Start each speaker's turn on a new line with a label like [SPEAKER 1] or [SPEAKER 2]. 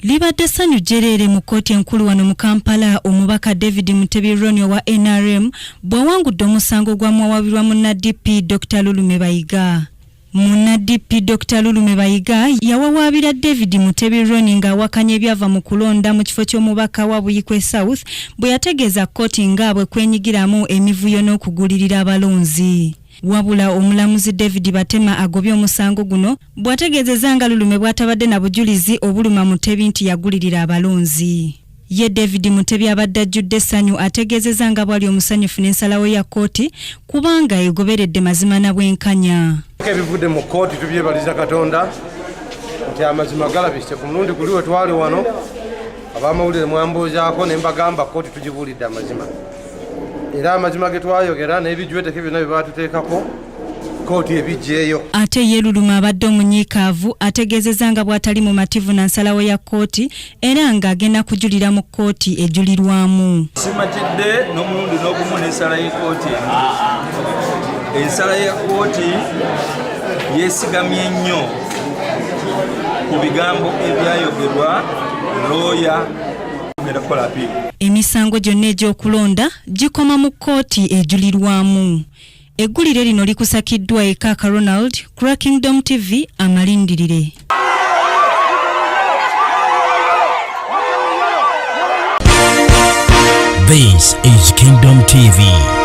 [SPEAKER 1] Libadde ssanyu jjereere mu kkooti enkulu wano mu Kampala omubaka David Mutebi wa NRM bw'awangudde omusango gw'amwawabirwa munna-DP Dr.Lulume Bayiga. Munna-DP Dr.Lulume Bayiga yawawaabira David Mutebi ng'awakanya ebyava mu kulonda mu kifo ky'omubaka wa Buikwe South bwe yategeeza kkooti nga bwe kwenyigiramu emivuyo n'okugulirira abalonzi. Wabula omulamuzi David Batema agobye omusango guno bw'ategeezezza nga Lulume bw'atabadde na bujulizi obuluma Mutebi nti yagulirira abalonzi. Ye David Mutebi abadde ajjudde essanyu ategeezezza nga bw'ali omusanyufu n'ensalawo ya kkooti kubanga egoberedde mazima na bwenkanya.
[SPEAKER 2] Ebivudde mu kkooti tubyebaliza Katonda nti amazima galabise ku mulundi guli we twali wano ab'amawulire mwambuuzaako ne mbagamba kkooti tugibuulidde amazima. Era amazima ge twayogera n'ebijweteke byonna bye baatuteekako kkooti ebijjeeyo.
[SPEAKER 1] Ate ye Lulume abadde omunyiikaavu ategeezezza nga bw'atali mumativu na nsalawo ya kkooti era ng'agenda kujulira mu kkooti ejulirwamu.
[SPEAKER 3] Simatidde n'omulundi n'ogumu n'ensala y'ekkooti. Ensala ya kkooti yeesigamye nnyo ku bigambo ebyayogerwa looya ngenda kukola apiiri.
[SPEAKER 1] Emisango gyonna egy'okulonda gikoma mu kkooti ejulirwamu. Eggulire lino likusakiddwa Ekaka Ronald, Kingdom TV, amalindirire.
[SPEAKER 4] This is Kingdom TV.